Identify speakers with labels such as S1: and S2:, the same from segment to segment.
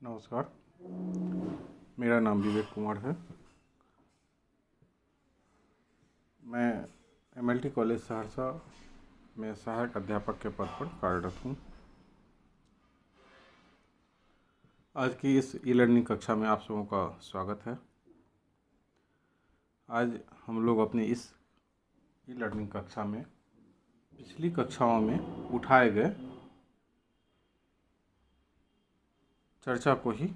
S1: नमस्कार, मेरा नाम विवेक कुमार है। मैं एमएलटी कॉलेज सहरसा में सहायक अध्यापक के पद पर कार्यरत हूँ। आज की इस ई लर्निंग कक्षा में आप सबों का स्वागत है। आज हम लोग अपनी इस ई लर्निंग कक्षा में पिछली कक्षाओं में उठाए गए चर्चा को ही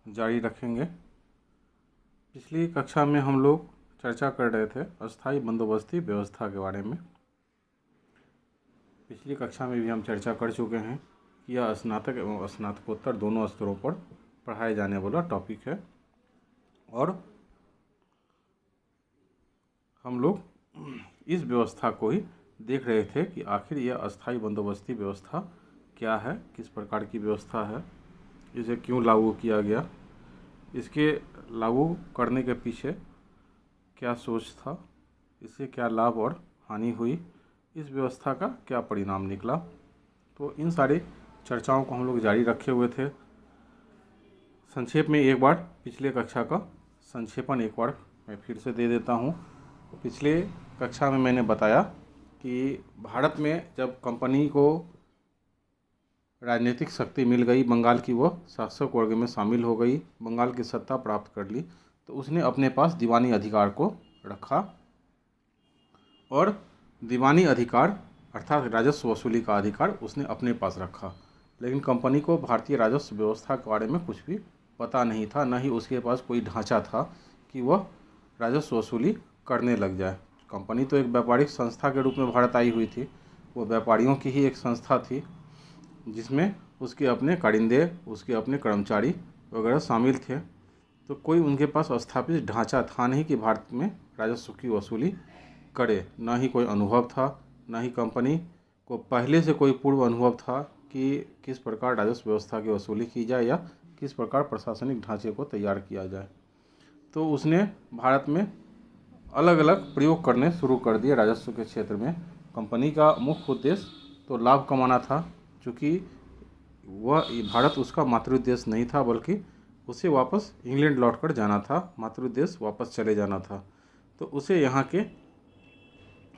S1: जारी रखेंगे। पिछली कक्षा में हम लोग चर्चा कर रहे थे अस्थायी बंदोबस्ती व्यवस्था के बारे में। पिछली कक्षा में भी हम चर्चा कर चुके हैं कि यह स्नातक एवं स्नातकोत्तर दोनों स्तरों पर पढ़ाए जाने वाला टॉपिक है और हम लोग इस व्यवस्था को ही देख रहे थे कि आखिर यह अस्थायी बंदोबस्ती व्यवस्था क्या है, किस प्रकार की व्यवस्था है, इसे क्यों लागू किया गया, इसके लागू करने के पीछे क्या सोच था, इससे क्या लाभ और हानि हुई, इस व्यवस्था का क्या परिणाम निकला। तो इन सारी चर्चाओं को हम लोग जारी रखे हुए थे। संक्षेप में एक बार पिछले कक्षा का संक्षेपण एक बार मैं फिर से दे देता हूँ। पिछले कक्षा में मैंने बताया कि भारत में जब कंपनी को राजनीतिक शक्ति मिल गई, बंगाल की वह शासक वर्ग में शामिल हो गई, बंगाल की सत्ता प्राप्त कर ली, तो उसने अपने पास दीवानी अधिकार को रखा और दीवानी अधिकार अर्थात राजस्व वसूली का अधिकार उसने अपने पास रखा। लेकिन कंपनी को भारतीय राजस्व व्यवस्था के बारे में कुछ भी पता नहीं था, न ही उसके पास कोई ढांचा था कि वह राजस्व वसूली करने लग जाए। कंपनी तो एक व्यापारिक संस्था के रूप में भारत आई हुई थी, वो व्यापारियों की ही एक संस्था थी जिसमें उसके अपने कारिंदे, उसके अपने कर्मचारी वगैरह शामिल थे। तो कोई उनके पास स्थापित ढांचा था नहीं कि भारत में राजस्व की वसूली करे, ना ही कोई अनुभव था, ना ही कंपनी को पहले से कोई पूर्व अनुभव था कि किस प्रकार राजस्व व्यवस्था की वसूली की जाए या किस प्रकार प्रशासनिक ढांचे को तैयार किया जाए। तो उसने भारत में अलग अलग प्रयोग करने शुरू कर दिए राजस्व के क्षेत्र में। कंपनी का मुख्य उद्देश्य तो लाभ कमाना था, क्योंकि वह भारत उसका मातृदेश नहीं था, बल्कि उसे वापस इंग्लैंड लौटकर जाना था, मातृदेश वापस चले जाना था। तो उसे यहाँ के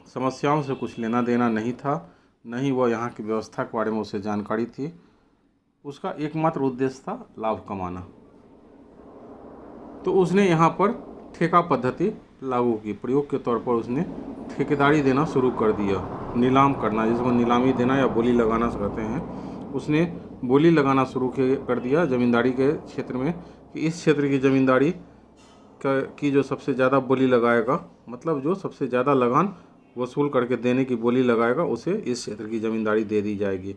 S1: समस्याओं से कुछ लेना देना नहीं था, न ही वह यहाँ की व्यवस्था के बारे में उसे जानकारी थी। उसका एकमात्र उद्देश्य था लाभ कमाना। तो उसने यहाँ पर ठेका पद्धति लागू की। प्रयोग के तौर पर उसने ठेकेदारी देना शुरू कर दिया, नीलाम करना, जिसको नीलामी देना या बोली लगाना कहते हैं। उसने बोली लगाना शुरू कर दिया ज़मींदारी के क्षेत्र में कि इस क्षेत्र की ज़मींदारी की जो सबसे ज़्यादा बोली लगाएगा, मतलब जो सबसे ज़्यादा लगान वसूल करके देने की बोली लगाएगा, उसे इस क्षेत्र की ज़मींदारी दे दी जाएगी।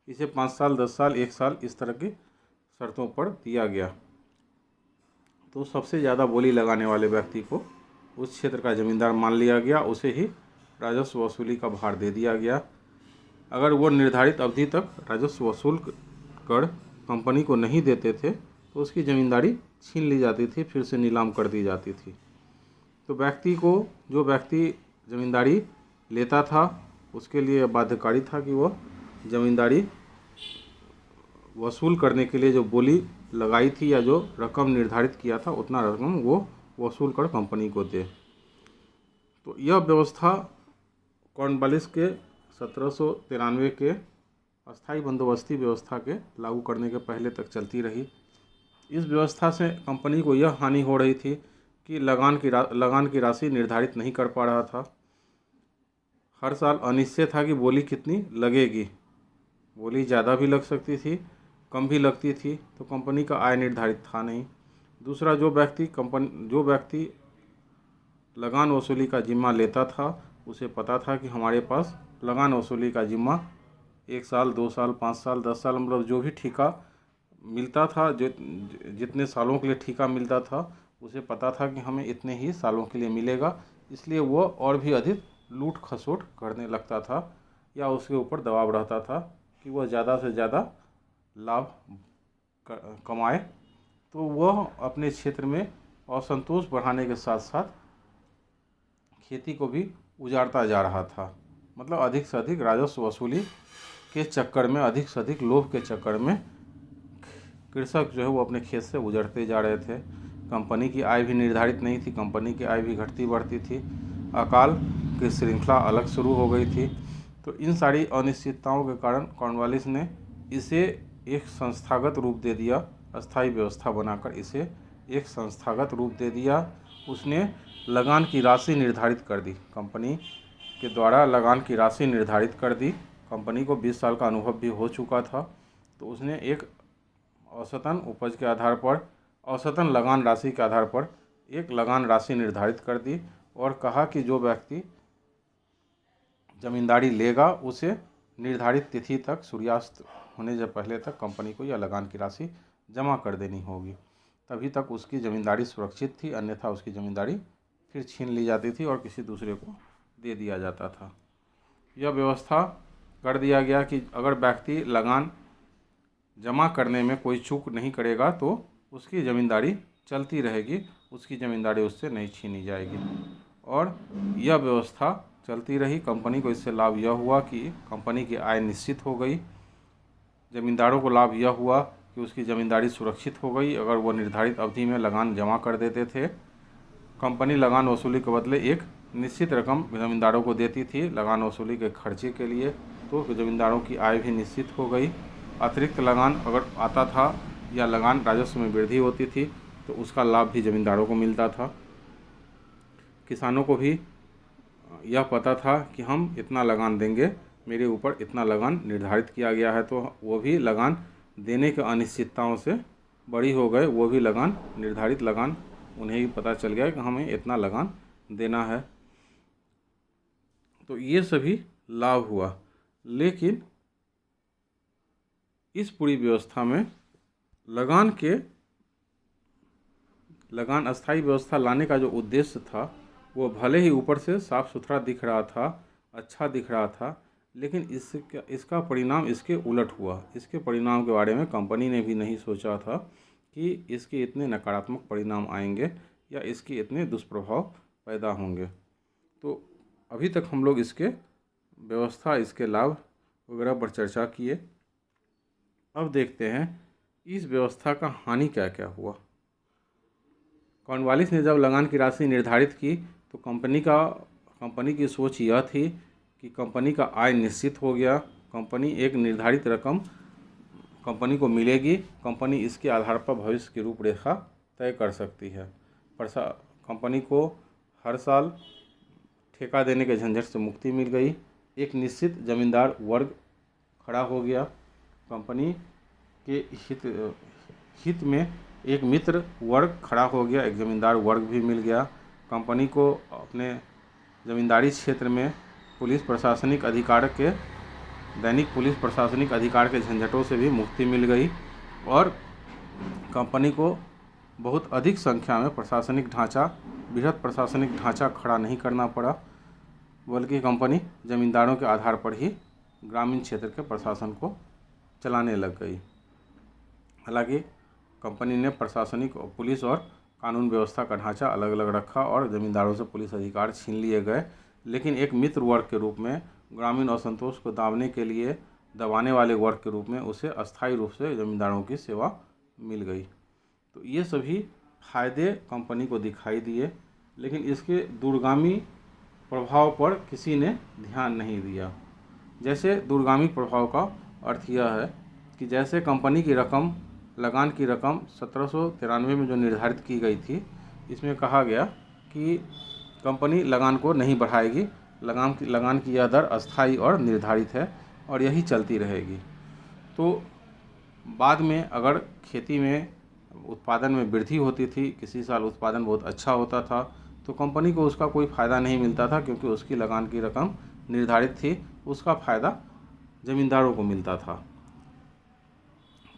S1: इसे 5 साल, 10 साल, 1 साल इस तरह की शर्तों पर दिया गया। तो सबसे ज़्यादा बोली लगाने वाले व्यक्ति को उस क्षेत्र का ज़मींदार मान लिया गया, उसे ही राजस्व वसूली का भार दे दिया गया। अगर वो निर्धारित अवधि तक राजस्व वसूल कर कंपनी को नहीं देते थे तो उसकी ज़मींदारी छीन ली जाती थी, फिर से नीलाम कर दी जाती थी। तो जो व्यक्ति ज़मींदारी लेता था उसके लिए बाध्यकारी था कि वह ज़मींदारी वसूल करने के लिए जो बोली लगाई थी या जो रकम निर्धारित किया था उतना रकम वो वसूल कर कंपनी को दे। तो यह व्यवस्था कॉर्नवालिस के 1793 के अस्थायी बंदोबस्ती व्यवस्था के लागू करने के पहले तक चलती रही। इस व्यवस्था से कंपनी को यह हानि हो रही थी कि लगान की राशि निर्धारित नहीं कर पा रहा था। हर साल अनिश्चय था कि बोली कितनी लगेगी, बोली ज़्यादा भी लग सकती थी, कम भी लगती थी, तो कंपनी का आय निर्धारित था नहीं। दूसरा, जो व्यक्ति लगान वसूली का जिम्मा लेता था उसे पता था कि हमारे पास लगान वसूली का जिम्मा 1 साल, 2 साल, 5 साल, 10 साल, मतलब जो भी ठेका मिलता था, जितने सालों के लिए ठेका मिलता था उसे पता था कि हमें इतने ही सालों के लिए मिलेगा। इसलिए वो और भी अधिक लूट खसोट करने लगता था या उसके ऊपर दबाव रहता था कि वह ज़्यादा से ज़्यादा लाभ कमाए। तो वह अपने क्षेत्र में असंतोष बढ़ाने के साथ साथ खेती को भी उजाड़ता जा रहा था। मतलब अधिक से अधिक राजस्व वसूली के चक्कर में, अधिक से अधिक लोभ के चक्कर में कृषक जो है वो अपने खेत से उजड़ते जा रहे थे। कंपनी की आय भी निर्धारित नहीं थी, कंपनी की आय भी घटती बढ़ती थी। अकाल की श्रृंखला अलग शुरू हो गई थी। तो इन सारी अनिश्चितताओं के कारण कॉर्नवालिस ने इसे एक संस्थागत रूप दे दिया, अस्थायी व्यवस्था बनाकर इसे एक संस्थागत रूप दे दिया। उसने लगान की राशि निर्धारित कर दी, कंपनी के द्वारा लगान की राशि निर्धारित कर दी। कंपनी को 20 साल का अनुभव भी हो चुका था, तो उसने एक औसतन उपज के आधार पर, औसतन लगान राशि के आधार पर एक लगान राशि निर्धारित कर दी और कहा कि जो व्यक्ति जमींदारी लेगा उसे निर्धारित तिथि तक, सूर्यास्त होने से पहले तक कंपनी को यह लगान की राशि जमा कर देनी होगी। तभी तक उसकी ज़मींदारी सुरक्षित थी, अन्यथा उसकी ज़मींदारी फिर छीन ली जाती थी और किसी दूसरे को दे दिया जाता था। यह व्यवस्था कर दिया गया कि अगर व्यक्ति लगान जमा करने में कोई चूक नहीं करेगा तो उसकी ज़मींदारी चलती रहेगी, उसकी ज़मींदारी उससे नहीं छीनी जाएगी। और यह व्यवस्था चलती रही। कंपनी को इससे लाभ यह हुआ कि कंपनी की आय निश्चित हो गई। ज़मींदारों को लाभ यह हुआ कि उसकी ज़मींदारी सुरक्षित हो गई अगर वो निर्धारित अवधि में लगान जमा कर देते थे। कंपनी लगान वसूली के बदले एक निश्चित रकम ज़मींदारों को देती थी लगान वसूली के खर्चे के लिए, तो ज़मींदारों की आय भी निश्चित हो गई। अतिरिक्त लगान अगर आता था या लगान राजस्व में वृद्धि होती थी तो उसका लाभ भी ज़मींदारों को मिलता था। किसानों को भी यह पता था कि हम इतना लगान देंगे, मेरे ऊपर इतना लगान निर्धारित किया गया है, तो वो भी लगान देने के अनिश्चितताओं से बड़ी हो गए। वो भी लगान, निर्धारित लगान, उन्हें भी पता चल गया कि हमें इतना लगान देना है। तो ये सभी लाभ हुआ। लेकिन इस पूरी व्यवस्था में लगान अस्थायी व्यवस्था लाने का जो उद्देश्य था वो भले ही ऊपर से साफ सुथरा दिख रहा था, अच्छा दिख रहा था, लेकिन इसका परिणाम इसके उलट हुआ। इसके परिणाम के बारे में कंपनी ने भी नहीं सोचा था कि इसके इतने नकारात्मक परिणाम आएंगे या इसके इतने दुष्प्रभाव पैदा होंगे। तो अभी तक हम लोग इसके व्यवस्था, इसके लाभ वगैरह पर चर्चा किए। अब देखते हैं इस व्यवस्था का हानि क्या क्या हुआ। कॉर्नवालिस ने जब लगान की राशि निर्धारित की तो कंपनी की सोच यह थी कि कंपनी का आय निश्चित हो गया, कंपनी एक निर्धारित रकम कंपनी को मिलेगी, कंपनी इसके आधार पर भविष्य की रूपरेखा तय कर सकती है। कंपनी को हर साल ठेका देने के झंझट से मुक्ति मिल गई, एक निश्चित जमींदार वर्ग खड़ा हो गया, कंपनी के हित में एक मित्र वर्ग खड़ा हो गया, एक ज़मींदार वर्ग भी मिल गया। कंपनी को अपने ज़मींदारी क्षेत्र में दैनिक पुलिस प्रशासनिक अधिकार के झंझटों से भी मुक्ति मिल गई और कंपनी को बहुत अधिक संख्या में बृहद प्रशासनिक ढांचा खड़ा नहीं करना पड़ा, बल्कि कंपनी ज़मींदारों के आधार पर ही ग्रामीण क्षेत्र के प्रशासन को चलाने लग गई। हालांकि कंपनी ने प्रशासनिक, पुलिस और कानून व्यवस्था का ढांचा अलग अलग रखा और ज़मींदारों से पुलिस अधिकार छीन लिए गए, लेकिन एक मित्र वर्ग के रूप में, ग्रामीण असंतोष को दबाने वाले वर्ग के रूप में उसे अस्थायी रूप से ज़मींदारों की सेवा मिल गई। तो ये सभी फायदे कंपनी को दिखाई दिए, लेकिन इसके दूरगामी प्रभाव पर किसी ने ध्यान नहीं दिया। जैसे दूरगामी प्रभाव का अर्थ यह है कि जैसे कंपनी की रकम, लगान की रकम 1793 में जो निर्धारित की गई थी, इसमें कहा गया कि कंपनी लगान को नहीं बढ़ाएगी, लगान की यह दर अस्थायी और निर्धारित है और यही चलती रहेगी। तो बाद में अगर खेती में उत्पादन में वृद्धि होती थी, किसी साल उत्पादन बहुत अच्छा होता था, तो कंपनी को उसका कोई फ़ायदा नहीं मिलता था, क्योंकि उसकी लगान की रकम निर्धारित थी। उसका फ़ायदा ज़मींदारों को मिलता था,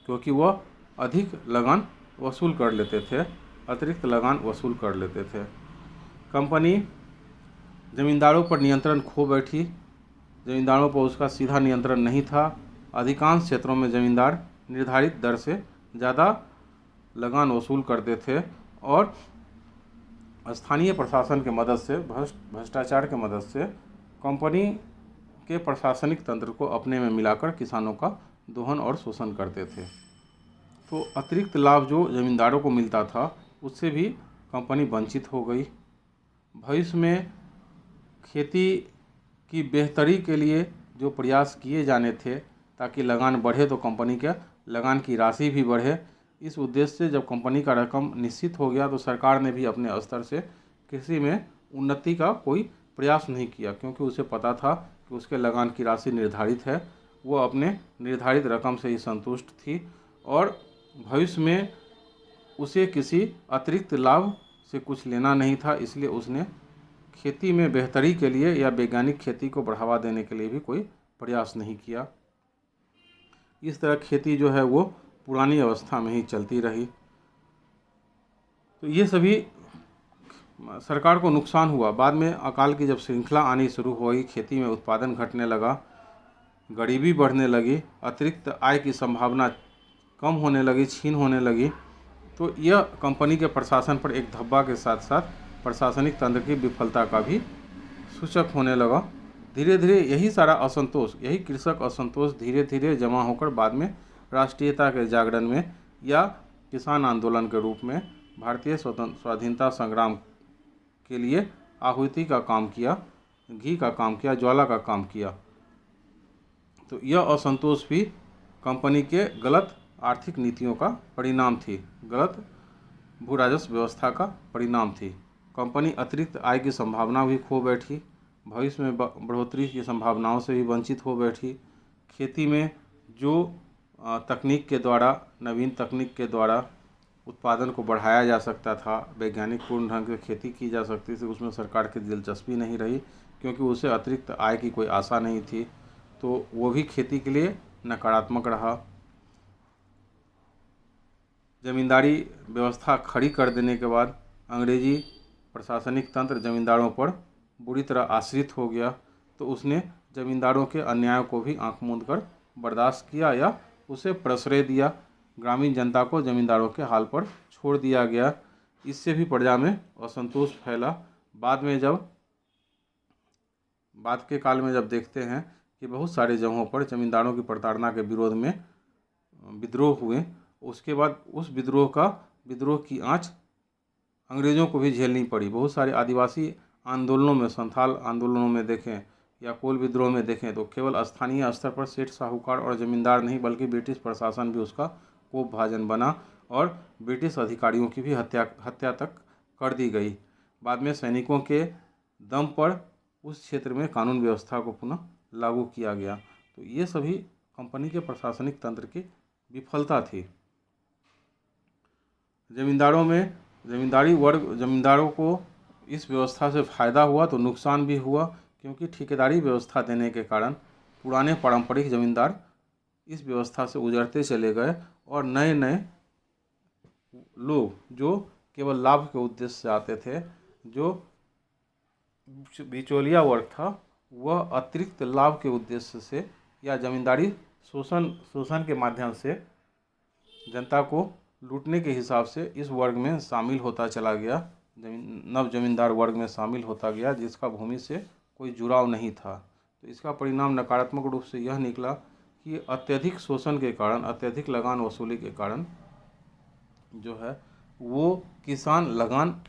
S1: क्योंकि वह अधिक लगान वसूल कर लेते थे, अतिरिक्त लगान वसूल कर लेते थे। कंपनी ज़मींदारों पर नियंत्रण खो बैठी, ज़मींदारों पर उसका सीधा नियंत्रण नहीं था। अधिकांश क्षेत्रों में ज़मींदार निर्धारित दर से ज़्यादा लगान वसूल करते थे और स्थानीय प्रशासन के मदद से, भ्रष्टाचार के मदद से कंपनी के प्रशासनिक तंत्र को अपने में मिलाकर किसानों का दोहन और शोषण करते थे। तो अतिरिक्त लाभ जो ज़मींदारों को मिलता था उससे भी कंपनी वंचित हो गई। भविष्य में खेती की बेहतरी के लिए जो प्रयास किए जाने थे ताकि लगान बढ़े तो कंपनी के लगान की राशि भी बढ़े, इस उद्देश्य से जब कंपनी का रकम निश्चित हो गया तो सरकार ने भी अपने स्तर से कृषि में उन्नति का कोई प्रयास नहीं किया, क्योंकि उसे पता था कि उसके लगान की राशि निर्धारित है, वो अपने निर्धारित रकम से ही संतुष्ट थी और भविष्य में उसे किसी अतिरिक्त लाभ से कुछ लेना नहीं था। इसलिए उसने खेती में बेहतरी के लिए या वैज्ञानिक खेती को बढ़ावा देने के लिए भी कोई प्रयास नहीं किया। इस तरह खेती जो है वो पुरानी अवस्था में ही चलती रही। तो ये सभी सरकार को नुकसान हुआ। बाद में अकाल की जब श्रृंखला आनी शुरू हुई, खेती में उत्पादन घटने लगा, गरीबी बढ़ने लगी, अतिरिक्त आय की संभावना कम होने लगी, छीन होने लगी, तो यह कंपनी के प्रशासन पर एक धब्बा के साथ साथ प्रशासनिक तंत्र की विफलता का भी सूचक होने लगा। धीरे धीरे यही सारा असंतोष, यही कृषक असंतोष धीरे धीरे जमा होकर बाद में राष्ट्रीयता के जागरण में या किसान आंदोलन के रूप में भारतीय स्वाधीनता संग्राम के लिए आहुति का काम किया, घी का काम किया, ज्वाला का काम किया। तो यह असंतोष भी कंपनी के गलत आर्थिक नीतियों का परिणाम थी, गलत भू राजस्व व्यवस्था का परिणाम थी। कंपनी अतिरिक्त आय की संभावना भी खो बैठी, भविष्य में बढ़ोतरी की संभावनाओं से भी वंचित हो बैठी। खेती में जो तकनीक के द्वारा, नवीन तकनीक के द्वारा उत्पादन को बढ़ाया जा सकता था, वैज्ञानिक पूर्ण ढंग से खेती की जा सकती थी, उसमें सरकार की दिलचस्पी नहीं रही, क्योंकि उसे अतिरिक्त आय की कोई आशा नहीं थी, तो वो भी खेती के लिए नकारात्मक रहा। जमींदारी व्यवस्था खड़ी कर देने के बाद अंग्रेजी प्रशासनिक तंत्र जमींदारों पर बुरी तरह आश्रित हो गया, तो उसने जमींदारों के अन्यायों को भी आंख मूंद कर बर्दाश्त किया या उसे प्रश्रय दिया। ग्रामीण जनता को जमींदारों के हाल पर छोड़ दिया गया। इससे भी प्रजा में असंतोष फैला। बाद के काल में जब देखते हैं कि बहुत सारे जगहों पर जमींदारों की प्रताड़ना के विरोध में विद्रोह हुए, उसके बाद उस विद्रोह की आंच अंग्रेज़ों को भी झेलनी पड़ी। बहुत सारे आदिवासी आंदोलनों में, संथाल आंदोलनों में देखें या कोल विद्रोह में देखें, तो केवल स्थानीय स्तर पर सेठ साहूकार और जमींदार नहीं बल्कि ब्रिटिश प्रशासन भी उसका कोपभाजन बना और ब्रिटिश अधिकारियों की भी हत्या तक कर दी गई। बाद में सैनिकों के दम पर उस क्षेत्र में कानून व्यवस्था को पुनः लागू किया गया। तो ये सभी कंपनी के प्रशासनिक तंत्र की विफलता थी। जमींदारों को इस व्यवस्था से फ़ायदा हुआ तो नुकसान भी हुआ, क्योंकि ठेकेदारी व्यवस्था देने के कारण पुराने पारंपरिक जमींदार इस व्यवस्था से उजड़ते चले गए और नए नए लोग जो केवल लाभ के उद्देश्य से आते थे, जो बिचौलिया वर्ग था, वह अतिरिक्त लाभ के उद्देश्य से या जमींदारी शोषण के माध्यम से जनता को लूटने के हिसाब से इस वर्ग में शामिल होता चला गया, नव जमींदार वर्ग में शामिल होता गया, जिसका भूमि से कोई जुड़ाव नहीं था। तो इसका परिणाम नकारात्मक रूप से यह निकला कि अत्यधिक शोषण के कारण, अत्यधिक लगान वसूली के कारण जो है वो किसान लगान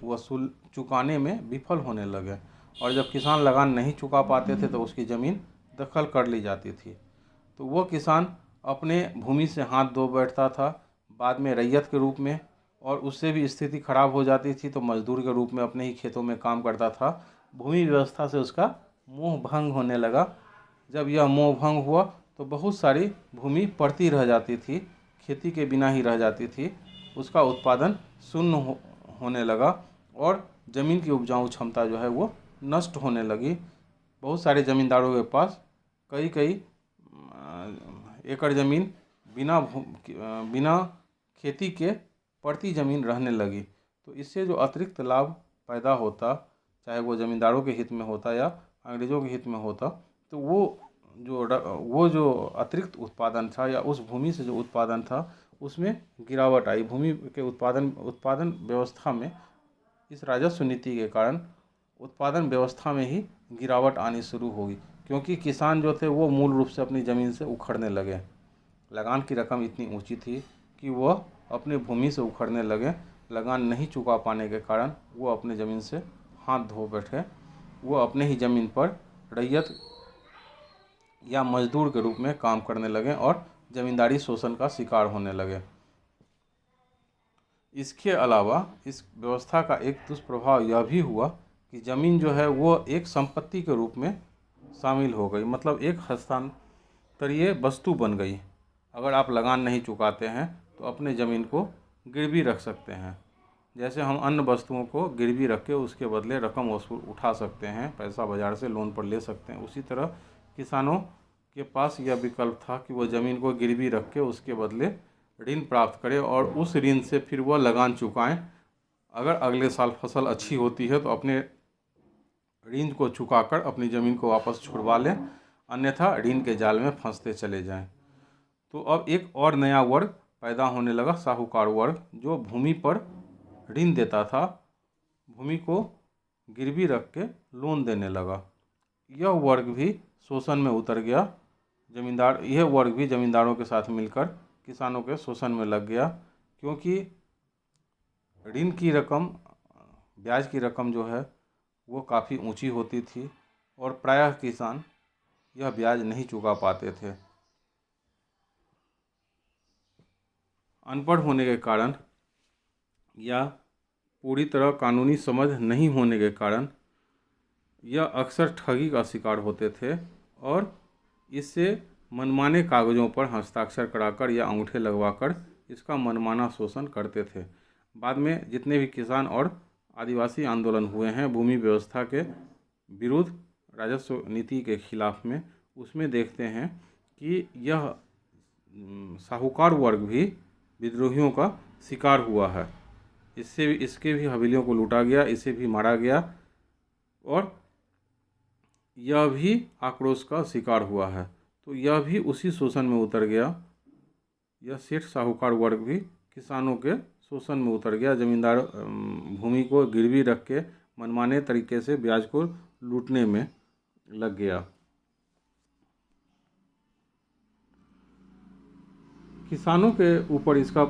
S1: चुकाने में विफल होने लगे, और जब किसान लगान नहीं चुका पाते थे तो उसकी ज़मीन दखल कर ली जाती थी। तो वो किसान अपने भूमि से हाथ धो बैठता था, बाद में रैयत के रूप में, और उससे भी स्थिति खराब हो जाती थी तो मजदूर के रूप में अपने ही खेतों में काम करता था। भूमि व्यवस्था से उसका मोह भंग होने लगा। जब यह मोह भंग हुआ तो बहुत सारी भूमि पड़ती रह जाती थी, खेती के बिना ही रह जाती थी, उसका उत्पादन शून्य होने लगा और ज़मीन की उपजाऊ क्षमता जो है वो नष्ट होने लगी। बहुत सारे ज़मींदारों के पास कई एकड़ ज़मीन बिना खेती के पड़ती ज़मीन रहने लगी। तो इससे जो अतिरिक्त लाभ पैदा होता, चाहे वो ज़मींदारों के हित में होता या अंग्रेज़ों के हित में होता, तो वो जो अतिरिक्त उत्पादन था या उस भूमि से जो उत्पादन था उसमें गिरावट आई। भूमि के उत्पादन व्यवस्था में इस राजस्व नीति के कारण उत्पादन व्यवस्था में ही गिरावट आनी शुरू होगी, क्योंकि किसान जो थे वो मूल रूप से अपनी ज़मीन से उखड़ने लगे। लगान की रकम इतनी ऊंची थी कि वह अपने भूमि से उखड़ने लगे। लगान नहीं चुका पाने के कारण वो अपने ज़मीन से हाथ धो बैठे। वो अपने ही ज़मीन पर रैयत या मजदूर के रूप में काम करने लगे और ज़मींदारी शोषण का शिकार होने लगे। इसके अलावा इस व्यवस्था का एक दुष्प्रभाव यह भी हुआ कि ज़मीन जो है वो एक संपत्ति के रूप में शामिल हो गई, मतलब एक हस्तांतरीय वस्तु बन गई। अगर आप लगान नहीं चुकाते हैं तो अपने ज़मीन को गिरवी रख सकते हैं। जैसे हम अन्य वस्तुओं को गिरवी रख के उसके बदले रकम वसूल उठा सकते हैं, पैसा बाजार से लोन पर ले सकते हैं, उसी तरह किसानों के पास यह विकल्प था कि वह ज़मीन को गिरवी रख के उसके बदले ऋण प्राप्त करें और उस ऋण से फिर वह लगान चुकाएं। अगर अगले साल फसल अच्छी होती है तो अपने ऋण को चुकाकर अपनी ज़मीन को वापस छुड़वा लें, अन्यथा ऋण के जाल में फंसते चले जाएं। तो अब एक और नया वर्ग पैदा होने लगा, साहूकार वर्ग, जो भूमि पर ऋण देता था, भूमि को गिरवी रख के लोन देने लगा। यह वर्ग भी शोषण में उतर गया। यह वर्ग भी ज़मींदारों के साथ मिलकर किसानों के शोषण में लग गया, क्योंकि ऋण की रकम, ब्याज की रकम जो है वो काफ़ी ऊंची होती थी और प्रायः किसान यह ब्याज नहीं चुका पाते थे। अनपढ़ होने के कारण या पूरी तरह कानूनी समझ नहीं होने के कारण यह अक्सर ठगी का शिकार होते थे और इससे मनमाने कागज़ों पर हस्ताक्षर कराकर या अंगूठे लगवाकर इसका मनमाना शोषण करते थे। बाद में जितने भी किसान और आदिवासी आंदोलन हुए हैं भूमि व्यवस्था के विरुद्ध, राजस्व नीति के खिलाफ में, उसमें देखते हैं कि यह साहूकार वर्ग भी विद्रोहियों का शिकार हुआ है। इसके भी हवेलियों को लूटा गया, इसे भी मारा गया और यह भी आक्रोश का शिकार हुआ है। तो यह भी उसी शोषण में उतर गया। यह सेठ साहूकार वर्ग भी किसानों के शोषण में उतर गया, ज़मींदार भूमि को गिरवी रख के मनमाने तरीके से ब्याज को लूटने में लग गया। किसानों के ऊपर इसका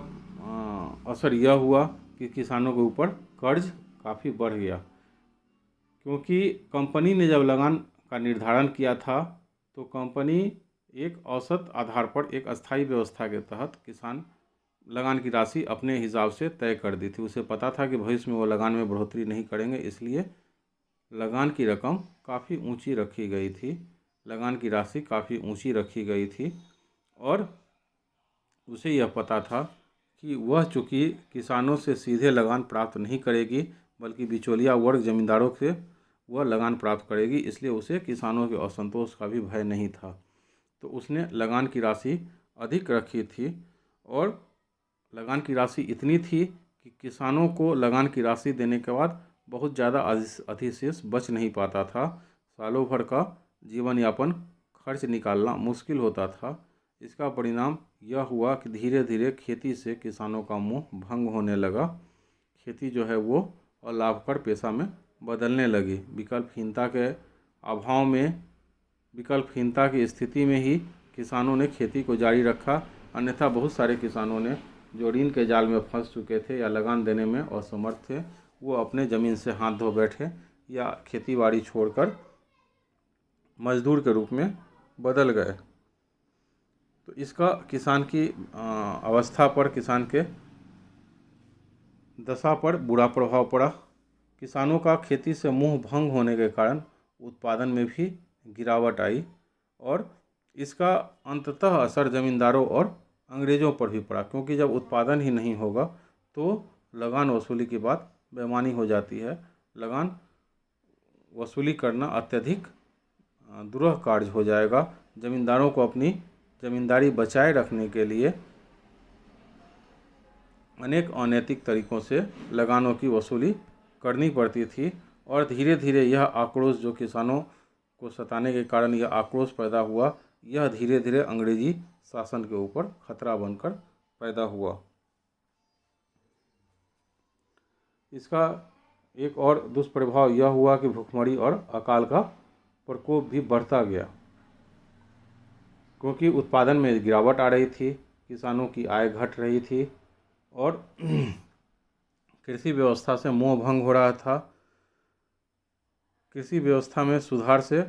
S1: असर यह हुआ कि किसानों के ऊपर कर्ज काफ़ी बढ़ गया, क्योंकि कंपनी ने जब लगान का निर्धारण किया था तो कंपनी एक औसत आधार पर एक अस्थायी व्यवस्था के तहत किसान लगान की राशि अपने हिसाब से तय कर दी थी। उसे पता था कि भविष्य में वो लगान में बढ़ोतरी नहीं करेंगे, इसलिए लगान की रकम काफ़ी ऊंची रखी गई थी, लगान की राशि काफ़ी ऊंची रखी गई थी और उसे यह पता था कि वह चूँकि किसानों से सीधे लगान प्राप्त नहीं करेगी बल्कि बिचौलिया वर्ग ज़मींदारों से वह लगान प्राप्त करेगी, इसलिए उसे किसानों के असंतोष का भी भय नहीं था। तो उसने लगान की राशि अधिक रखी थी और लगान की राशि इतनी थी कि किसानों को लगान की राशि देने के बाद बहुत ज़्यादा अधिशेष बच नहीं पाता था। सालों भर का जीवन यापन खर्च निकालना मुश्किल होता था। इसका परिणाम यह हुआ कि धीरे धीरे खेती से किसानों का मोह भंग होने लगा। खेती जो है वो अलाभकर पेशा में बदलने लगी। विकल्पहीनता के अभाव में, विकल्पहीनता की स्थिति में ही किसानों ने खेती को जारी रखा, अन्यथा बहुत सारे किसानों ने जो ऋण के जाल में फंस चुके थे या लगान देने में असमर्थ थे, वो अपने ज़मीन से हाथ धो बैठे या खेतीबाड़ी छोड़कर मजदूर के रूप में बदल गए। तो इसका किसान की अवस्था पर, किसान के दशा पर बुरा प्रभाव पड़ा। किसानों का खेती से मोह भंग होने के कारण उत्पादन में भी गिरावट आई और इसका अंततः असर ज़मींदारों और अंग्रेज़ों पर भी पड़ा, क्योंकि जब उत्पादन ही नहीं होगा तो लगान वसूली की बात बेमानी हो जाती है। लगान वसूली करना अत्यधिक दुरूह कार्य हो जाएगा। ज़मींदारों को अपनी ज़मींदारी बचाए रखने के लिए अनेक अनैतिक तरीक़ों से लगानों की वसूली करनी पड़ती थी और धीरे धीरे यह आक्रोश, जो किसानों को सताने के कारण यह आक्रोश पैदा हुआ, यह धीरे धीरे अंग्रेजी शासन के ऊपर खतरा बनकर पैदा हुआ। इसका एक और दुष्प्रभाव यह हुआ कि भूखमरी और अकाल का प्रकोप भी बढ़ता गया, क्योंकि उत्पादन में गिरावट आ रही थी, किसानों की आय घट रही थी और कृषि व्यवस्था से मोह भंग हो रहा था। कृषि व्यवस्था में सुधार से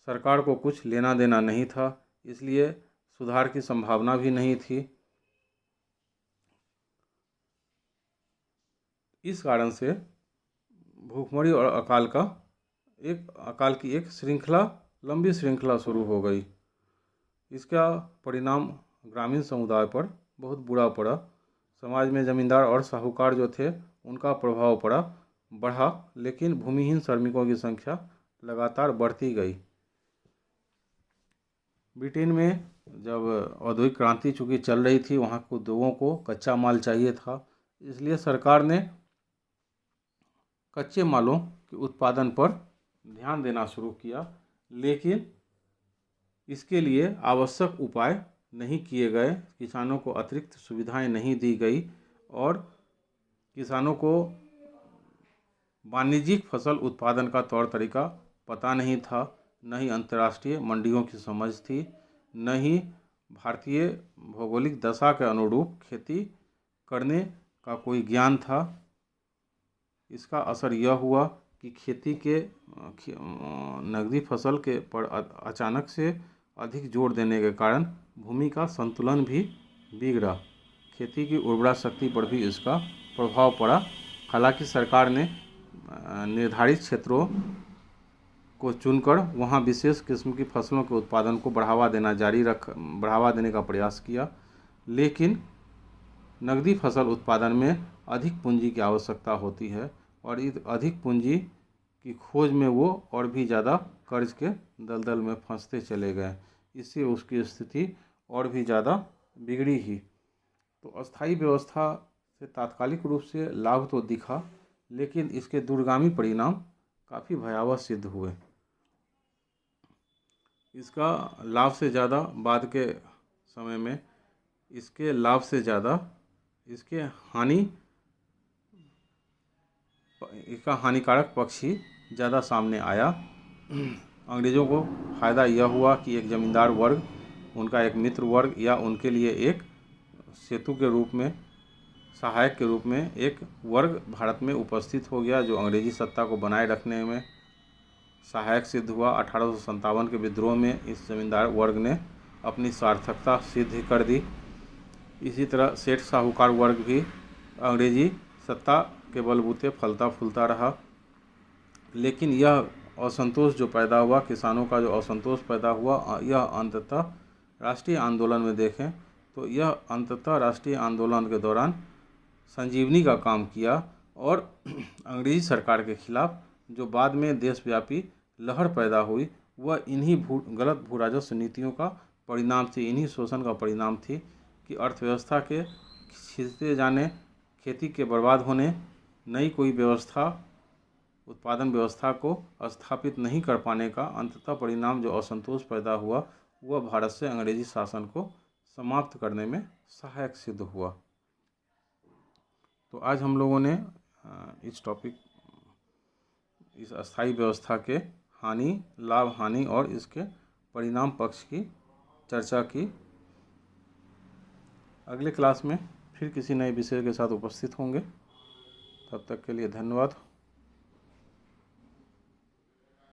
S1: सरकार को कुछ लेना देना नहीं था, इसलिए सुधार की संभावना भी नहीं थी। इस कारण से भूखमरी और अकाल की एक श्रृंखला, लंबी श्रृंखला शुरू हो गई। इसका परिणाम ग्रामीण समुदाय पर बहुत बुरा पड़ा। समाज में जमींदार और साहूकार जो थे उनका प्रभाव बढ़ा, लेकिन भूमिहीन श्रमिकों की संख्या लगातार बढ़ती गई। ब्रिटेन में जब औद्योगिक क्रांति चूँकि चल रही थी, वहाँ के उद्योगों को कच्चा माल चाहिए था, इसलिए सरकार ने कच्चे मालों के उत्पादन पर ध्यान देना शुरू किया, लेकिन इसके लिए आवश्यक उपाय नहीं किए गए। किसानों को अतिरिक्त सुविधाएं नहीं दी गई और किसानों को वाणिज्यिक फसल उत्पादन का तौर तरीका पता नहीं था, न ही अंतर्राष्ट्रीय मंडियों की समझ थी, न ही भारतीय भौगोलिक दशा के अनुरूप खेती करने का कोई ज्ञान था। इसका असर यह हुआ कि खेती के नकदी फसल के पर अचानक से अधिक जोर देने के कारण भूमि का संतुलन भी बिगड़ा। खेती की उर्वरा शक्ति पर भी इसका प्रभाव पड़ा। हालांकि सरकार ने निर्धारित क्षेत्रों को चुनकर वहां विशेष किस्म की फसलों के उत्पादन को बढ़ावा देने का प्रयास किया, लेकिन नकदी फसल उत्पादन में अधिक पूंजी की आवश्यकता होती है और इस अधिक पूंजी की खोज में वो और भी ज़्यादा कर्ज के दलदल में फंसते चले गए। इससे उसकी स्थिति और भी ज़्यादा बिगड़ी ही। तो अस्थायी व्यवस्था से तात्कालिक रूप से लाभ तो दिखा, लेकिन इसके दूरगामी परिणाम काफ़ी भयावह सिद्ध हुए। इसका लाभ से ज़्यादा बाद के समय में इसके लाभ से ज़्यादा इसका हानिकारक पक्ष ही ज़्यादा सामने आया। अंग्रेज़ों को फ़ायदा यह हुआ कि एक ज़मींदार वर्ग, उनका एक मित्र वर्ग या उनके लिए एक सेतु के रूप में, सहायक के रूप में एक वर्ग भारत में उपस्थित हो गया, जो अंग्रेजी सत्ता को बनाए रखने में सहायक सिद्ध हुआ। 1857 के विद्रोह में इस जमींदार वर्ग ने अपनी सार्थकता सिद्ध कर दी। इसी तरह सेठ साहूकार वर्ग भी अंग्रेजी सत्ता के बलबूते फलता फूलता रहा, लेकिन यह असंतोष जो पैदा हुआ, किसानों का जो असंतोष पैदा हुआ, यह अंततः राष्ट्रीय आंदोलन में देखें तो यह अंततः राष्ट्रीय आंदोलन के दौरान संजीवनी का काम किया और अंग्रेजी सरकार के खिलाफ जो बाद में देशव्यापी लहर पैदा हुई, वह इन्हीं गलत भू राजस्व नीतियों का परिणाम थी, इन्हीं शोषण का परिणाम थी कि अर्थव्यवस्था के खिंचते जाने, खेती के बर्बाद होने, नई कोई व्यवस्था, उत्पादन व्यवस्था को स्थापित नहीं कर पाने का अंततः परिणाम जो असंतोष पैदा हुआ, वह भारत से अंग्रेजी शासन को समाप्त करने में सहायक सिद्ध हुआ। तो आज हम लोगों ने इस अस्थायी व्यवस्था के लाभ हानि और इसके परिणाम पक्ष की चर्चा की। अगले क्लास में फिर किसी नए विषय के साथ उपस्थित होंगे। तब तक के लिए धन्यवाद।